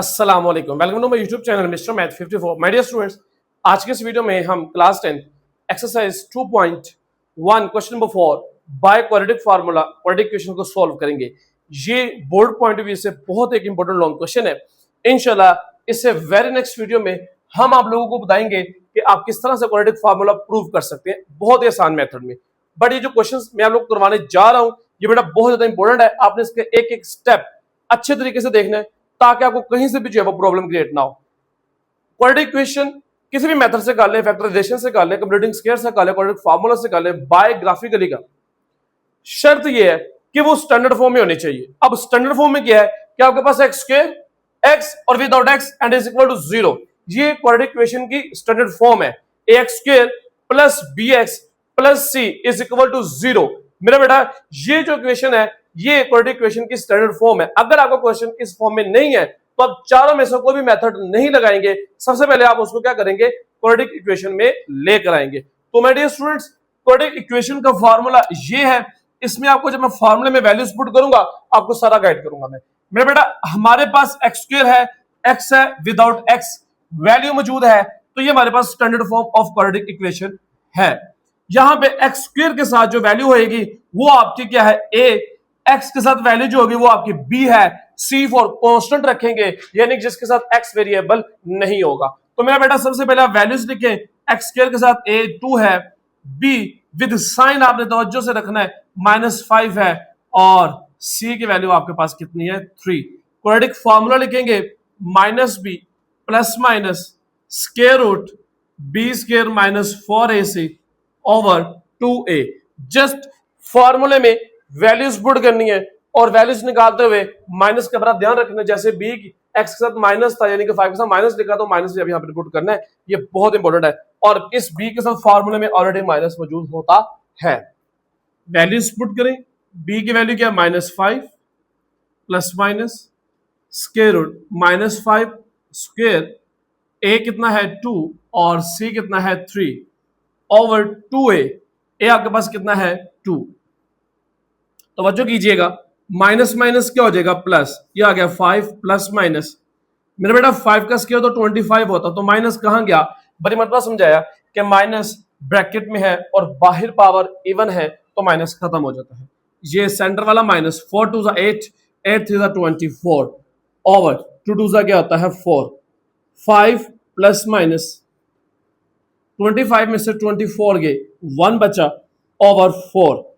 अस्सलाम वालेकुम, welcome to my YouTube channel mister math 54। My dear students, आज के इस वीडियो में हम class 10 exercise 2.1 question number 4 by quadratic formula quadratic equation को सॉल्व करेंगे। ये बोर्ड पॉइंट ऑफ व्यू से बहुत एक इंपॉर्टेंट लॉन्ग क्वेश्चन है। इंशाल्लाह इससे वेरी नेक्स्ट वीडियो में हम आप लोगों को बताएंगे कि आप किस तरह से क्वाड्रेटिक फार्मूला प्रूव कर सकते हैं बहुत ही आसान मेथड में। बट ये जो क्वेश्चन मैं आप लोग को करवाने जा रहा हूं ये बेटा बहुत ज्यादा इंपॉर्टेंट है। आपने इसके एक एक स्टेप अच्छे तरीके से देखना है ताकि आपको कहीं से भी जो है वो प्रॉब्लम क्रिएट ना हो। क्वाड्रेटिक इक्वेशन किसी भी मेथड से कर ले, फैक्टराइजेशन से कर ले, कंप्यूटिंग स्क्वायर से कर ले, क्वाड्रेटिक फार्मूला से कर ले, बाय ग्राफिकली का शर्त ये है कि वो स्टैंडर्ड फॉर्म में होनी चाहिए। अब स्टैंडर्ड फॉर्म में क्या है कि आपके पास एक्स स्क्वायर, एक्स और without x and is equal to 0। ये क्वाड्रेटिक इक्वेशन की स्टैंडर्ड फॉर्म है। X square plus b x plus c is equal to 0। मेरा बेटा ये जो इक्वेशन है ये क्वाड्रेटिक इक्वेशन की स्टैंडर्ड फॉर्म है। अगर आपका क्वेश्चन इस फॉर्म में नहीं है तो आप चारों में से कोई भी मेथड नहीं लगाएंगे, सबसे पहले आप उसको क्या करेंगे क्वाड्रेटिक इक्वेशन में लेकर आएंगे। तो my dear students, quadratic equation का फार्मूला ये है। इसमें आपको जब मैं फार्मूले में वैल्यूज पुट करूंगा आपको सारा गाइड करूंगा मैं। मेरा बेटा हमारे पास एक्स स्क्वायर है, एक्स है, विदाउट एक्स वैल्यू मौजूद है, तो ये हमारे पास standard form of quadratic equation है। यहां पे एक्स स्क्वायर के साथ जो वैल्यू होगी वो आपकी क्या है ए, एक्स के साथ वैल्यू जो होगी वो आपकी बी है, सी फॉर कांस्टेंट रखेंगे यानी जिसके साथ एक्स वेरिएबल नहीं होगा। तो मेरा बेटा सबसे पहले आप वैल्यूज लिखें। एक्स स्क्वायर के साथ ए 2 है, बी विद साइन आपने तवज्जो से रखना है -5 है, और सी की वैल्यू आपके पास कितनी है 3। क्वाड्रेटिक फार्मूला लिखेंगे -b plus minus square root b square -4ac over 2a। Just फार्मूले में वैल्यूज पुट करनी है और वैल्यूज निकालते हुए माइनस का बड़ा ध्यान रखना है। जैसे बी एक्स के साथ माइनस था यानी कि 5 के साथ माइनस लिखा तो माइनस भी यहाँ पे पुट करना है, ये बहुत इंपॉर्टेंट है। और इस बी के साथ फार्मूले में ऑलरेडी माइनस मौजूद होता है। वैल्यूज पुट करें, बी की वैल्यू क्या है -5 plus minus square root -5 square, a कितना है 2 और सी कितना है 3 ओवर 2a। ए आपके पास कितना है 2। तवज्जो कीजिएगा, माइनस माइनस क्या हो जाएगा प्लस, ये आ गया 5 प्लस माइनस। मेरा बेटा 5 का स्क्वायर तो 25 होता, तो माइनस कहां गया, बड़ी मतलब समझाया कि माइनस ब्रैकेट में है और बाहर पावर इवन है तो माइनस खत्म हो जाता है। ये सेंटर वाला माइनस 4 2 8 8 3 24 ओवर 2 2 क्या होता है 4। 5 प्लस माइनस 25 में से 24 गए 1 बचा ओवर 4।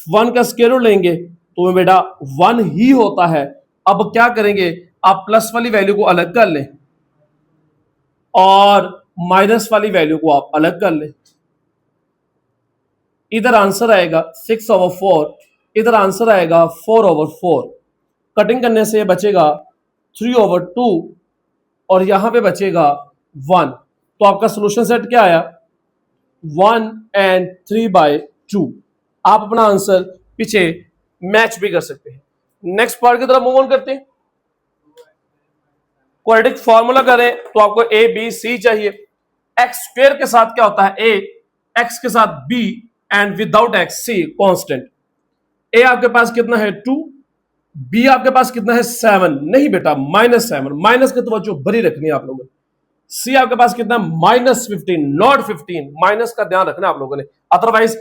1 का स्क्वायर रूट लेंगे तो बेटा 1 ही होता है। अब क्या करेंगे, आप प्लस वाली वैल्यू को अलग कर लें और माइनस वाली वैल्यू को आप अलग कर लें। इधर आंसर आएगा 6 ओवर 4, इधर आंसर आएगा 4 ओवर 4। कटिंग करने से बचेगा 3 ओवर 2 और यहां पे बचेगा 1। तो आपका सोल्यूशन सेट क्या आया 1 and 3/2। आप अपना आंसर पीछे मैच भी कर सकते हैं। नेक्स्ट पार्ट की तरफ मूव ऑन करते हैं। क्वाड्रेटिक फार्मूला करें तो आपको ए बी सी चाहिए। एक्स स्क्वायर के साथ क्या होता है ए, एक्स के साथ b and without x c constant. A आपके पास कितना है 2, बी आपके पास कितना है 7, नहीं बेटा -7, माइनस की तवज्जो बड़ी रखनी है आप लोगों ने। सी आपके पास कितना -15 नॉट 15, माइनस का ध्यान रखना आप लोगों ने। अदरवाइज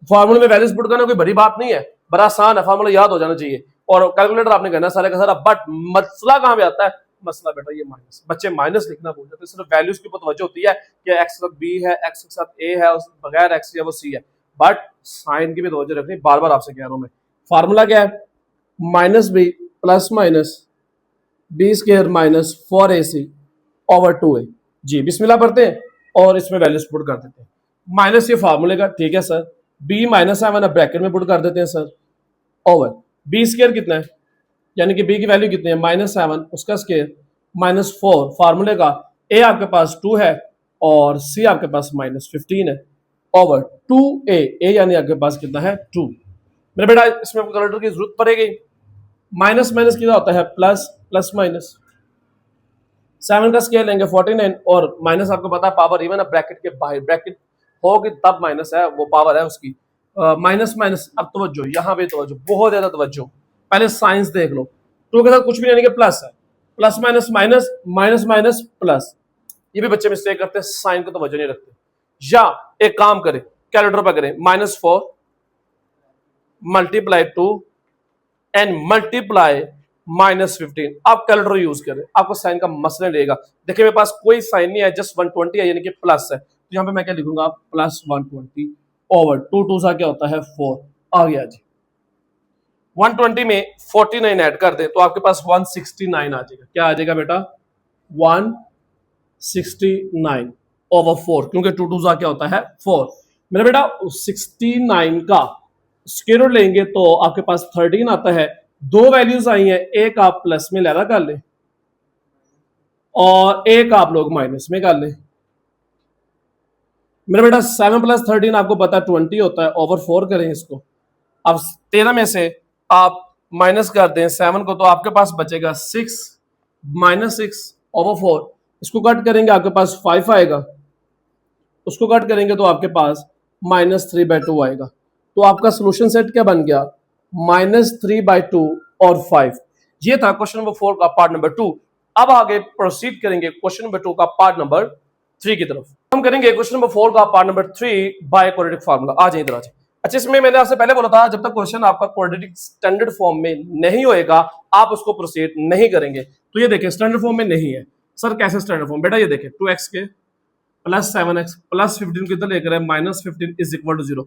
फार्मूले में वैल्यूज पुट करना कोई बड़ी बात नहीं है, बड़ा आसान है, फार्मूला याद हो जाना चाहिए और कैलकुलेटर आपने करना सारे का सारा। बट मसला कहां पे आता है, मसला बेटा ये माइनस, बच्चे माइनस लिखना भूल जाते हैं। सिर्फ वैल्यूज के ऊपर तवज्जो होती है कि एक्स के साथ बी है, एक्स के साथ ए है, उस बगैर एक्स है वो सी है। बट साइन की भी तवज्जो रखनी, बार बार आपसे कह रहा हूं मैं। फार्मूला क्या है -b plus minus b square -4ac over 2a। जी बिस्मिल्लाह पढ़ते हैं और इसमें वैल्यूज पुट कर देते हैं। माइनस ये फार्मूले का, ठीक है सर। b -7 ब्रैकेट में पुट कर देते हैं सर, ओवर बी स्क्वायर कितना है यानी कि b की वैल्यू कितनी है -7 उसका स्क्वायर -4 फार्मूले का। a आपके पास 2 है और c आपके पास -15 है ओवर 2a। a यानी आपके पास कितना है 2। मेरे बेटा इसमें कैलकुलेटर की जरूरत पड़ेगी। माइनस माइनस कितना होता है प्लस, प्लस माइनस 7 का स्केल लेंगे 49 और माइनस आपको पता है पावर इवन है, ब्रैकेट के बाहर ब्रैकेट होगी तब माइनस है, वो पावर है उसकी। माइनस माइनस, अब तवज्जो यहाँ पे तवज्जो, बहुत ज्यादा तवज्जो। पहले साइंस देख लो, 2 के साथ कुछ भी नहीं कि प्लस है, plus minus minus, minus minus plus, ये भी बच्चे मिस्टेक करते हैं, साइन को तो वजह नहीं रखते। या एक काम करें, कैलकुलेटर पर करें, -4 मल्टीप्लाई 2 एंड मल्टीप्लाई -15। आप कैलकुलेटर यूज करें, आपको साइन का मसला नहीं रहेगा। देखिए मेरे पास कोई साइन नहीं है, जस्ट 120 है, यानी कि प्लस है, तो यहाँ पे मैं क्या लिखूंगा, +120 ओवर 2 2 सा क्या होता है 4, आ गया जी। 120 में 49 ऐड कर दे तो आपके पास 169 आ जाएगा। क्या आ जाएगा बेटा, 169 ओवर 4, क्योंकि 2 2 सा क्या होता है 4। मेरा बेटा 69 का स्क्वायर रूट लेंगे तो आपके पास 13 आता है। दो वैल्यूज आई हैं, एक आप प्लस में लहरा कर ले और एक आप लोग माइनस में कर ले। मेरा बेटा 7 + 13 आपको पता है 20 होता है, ओवर 4 करें इसको। अब 13 में से आप माइनस कर दें 7 को, तो आपके पास बचेगा 6 -6 ओवर 4। इसको कट करेंगे आपके पास 5 आएगा, उसको कट करेंगे तो आपके पास -3/2 आएगा। तो आपका सोल्यूशन सेट क्या बन गया, -3/2 और 5। ये था क्वेश्चन नंबर 4 का पार्ट नंबर 2। अब आगे प्रोसीड करेंगे क्वेश्चन नंबर 2 का पार्ट नंबर 3 की तरफ। हम करेंगे क्वेश्चन नंबर 4 का part number 3 by quadratic formula. आ जाइए इधर आ जाइए। अच्छा, इसमें मैंने आपसे पहले बोला था, जब तक क्वेश्चन आपका क्वाड्रेटिक स्टैंडर्ड फॉर्म में नहीं होएगा आप उसको प्रोसीड नहीं करेंगे। तो ये देखिए स्टैंडर्ड फॉर्म में नहीं है सर, कैसे स्टैंडर्ड फॉर्म, बेटा ये देखिए 2x के +7x +15 कितना लेकर है -15 इज इक्वल टू 0।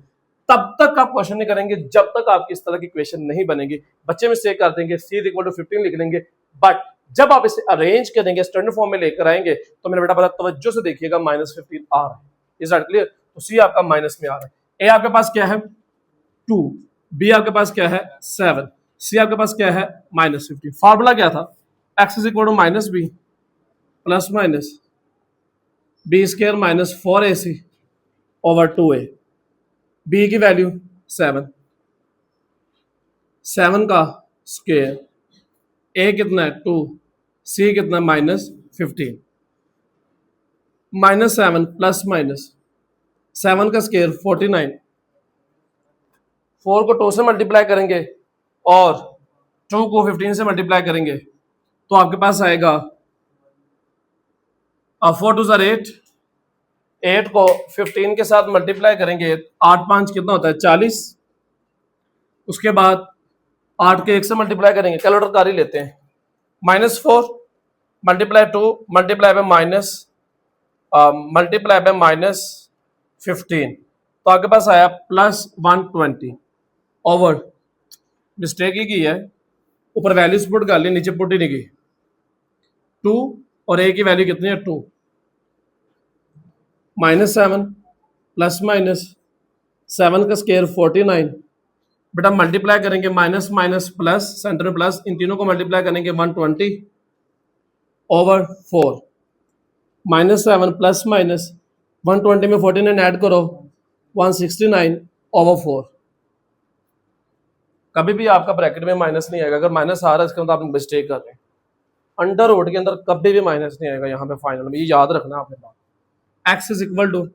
तब तक आप क्वेश्चन नहीं करेंगे जब तक आपकी इस तरह की क्वेश्चन नहीं बनेगी। बच्चे मिस्टेक कर देंगे, c इक्वल टू 15 लिख लेंगे, बट जब आप इसे अरेंज करेंगे स्टैंडर्ड फॉर्म में लेकर आएंगे तो मेरा बेटा बड़ा तवज्जो से देखिएगा, -15 आ रहा है। Is that clear? तो c आपका माइनस में आ रहा है। a आपके पास क्या है 2, b आपके पास क्या है 7, c आपके पास क्या है -15। फार्मूला क्या था, x is equal to -b plus minus b² -4ac over 2a। b की वैल्यू 7, 7 का स्क्वायर, a कितना है 2, c कितना -15, -7 प्लस माइनस 7 का स्क्वायर 49, 4 को 2 से मल्टीप्लाई करेंगे और 2 को 15 से मल्टीप्लाई करेंगे तो आपके पास आएगा 4 2 8, 8 को 15 के साथ मल्टीप्लाई करेंगे, 8 5 कितना होता है 40। उसके बाद 8 के 1 से मल्टीप्लाई करेंगे, कैलकुलेटर कर ही लेते हैं, -4 मल्टीप्लाई 2 मल्टीप्लाई बाय -15, तो आपके पास आया +120 ओवर, मिस्टेक ही की है, ऊपर वैल्यूज पुट कर ली, नीचे पुट ही नहीं की। 2 और a की वैल्यू कितनी है 2, -7 प्लस माइनस 7 का स्क्वायर 49, बेटा मल्टीप्लाई करेंगे माइनस माइनस प्लस, सेंटर में प्लस, इन तीनों को मल्टीप्लाई करेंगे 120 ओवर 4, -7 प्लस माइनस 120 में 49 ऐड करो 169 ओवर 4। कभी भी आपका ब्रैकेट में माइनस नहीं आएगा, अगर माइनस आ रहा है इसका मतलब आप मिस्टेक कर रहे हैं। अंडर रूट के अंदर कभी भी माइनस नहीं आएगा यहाँ पे फाइनल में, ये याद रखना आपने बात। x is equal to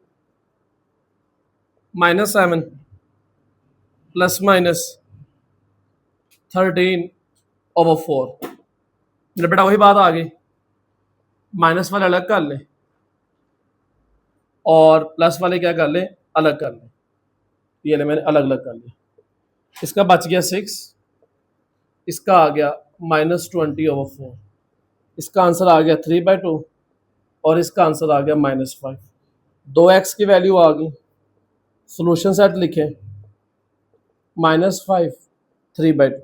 -7 plus minus 13 over 4। मेरा बेटा वही बात आ गई, माइनस वाले अलग कर लें और प्लस वाले क्या कर लें, अलग कर लें। ये ले मैंने अलग अलग कर लिया, इसका बच गया 6, इसका आ गया -20 ओवर 4, इसका आंसर आ गया 3/2 और इसका आंसर आ गया -5। 2x की वैल्यू आ गई, सोल्यूशन सेट लिखें -5 3/2।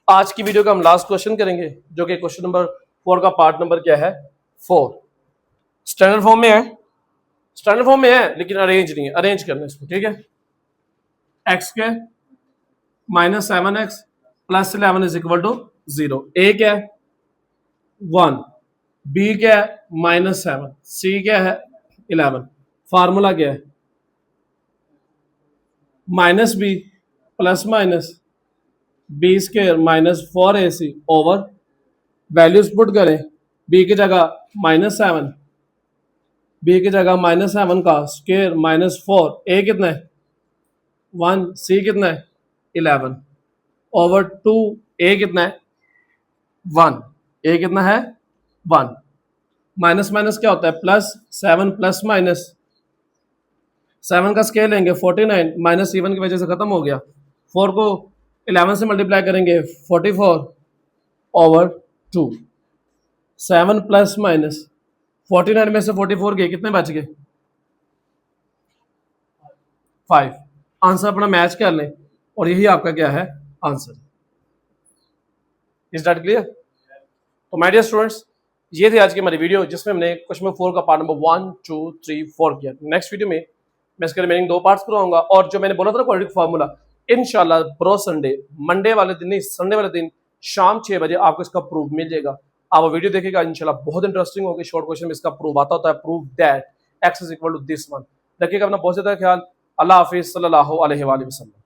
आज की वीडियो का हम लास्ट क्वेश्चन करेंगे जो कि क्वेश्चन नंबर 4 का पार्ट नंबर क्या है 4। स्टैंडर्ड फॉर्म में है, स्टैंडर्ड फॉर्म में है लेकिन अरेंज नहीं है, अरेंज करना है इसको, ठीक है। x के -7x plus 11 is equal to 0। a क्या है 1, b क्या है -7, c क्या है 11। फार्मूला क्या है -b plus minus b² -4ac over, values put करें, b की जगह -7, b की जगह -7 का स्क्वायर -4, a कितना है 1, c कितना है 11 ओवर 2, a कितना है 1, a कितना है 1 माइनस माइनस क्या होता है प्लस, 7 प्लस माइनस 7 का स्केल लेंगे 49 माइनस 7 की वजह से खत्म हो गया। 4 को 11 से मल्टीप्लाई करेंगे 44 ओवर 2। 7 प्लस माइनस 49 में से 44 गए, कितने बच गए 5। आंसर अपना मैच कर लें और यही आपका क्या है आंसर। Is that clear? तो माय डियर स्टूडेंट्स, ये थी आज की हमारी वीडियो जिसमें हमने क्वेश्चन नंबर 4 का पार्ट नंबर 1 2 3 4 किया। नेक्स्ट वीडियो में मैं इसके रिमेनिंग 2 पार्ट्स कराऊंगा और जो मैंने बोला था क्वाड्रेटिक फार्मूला इंशाल्लाह प्रो संडे, मंडे वाले दिन नहीं संडे वाले दिन शाम 6 बजे आपको इसका प्रूफ मिल जाएगा। आप वीडियो देखेगा इंशाल्लाह, बहुत इंटरेस्टिंग होगी। शॉर्ट क्वेश्चन में इसका प्रूफ आता होता है, proof that x is equal to this one. रखिएगा अपना बहुत ज्यादा ख्याल। अल्लाह हाफिज, सल्लल्लाहु अलैहि वसल्लम।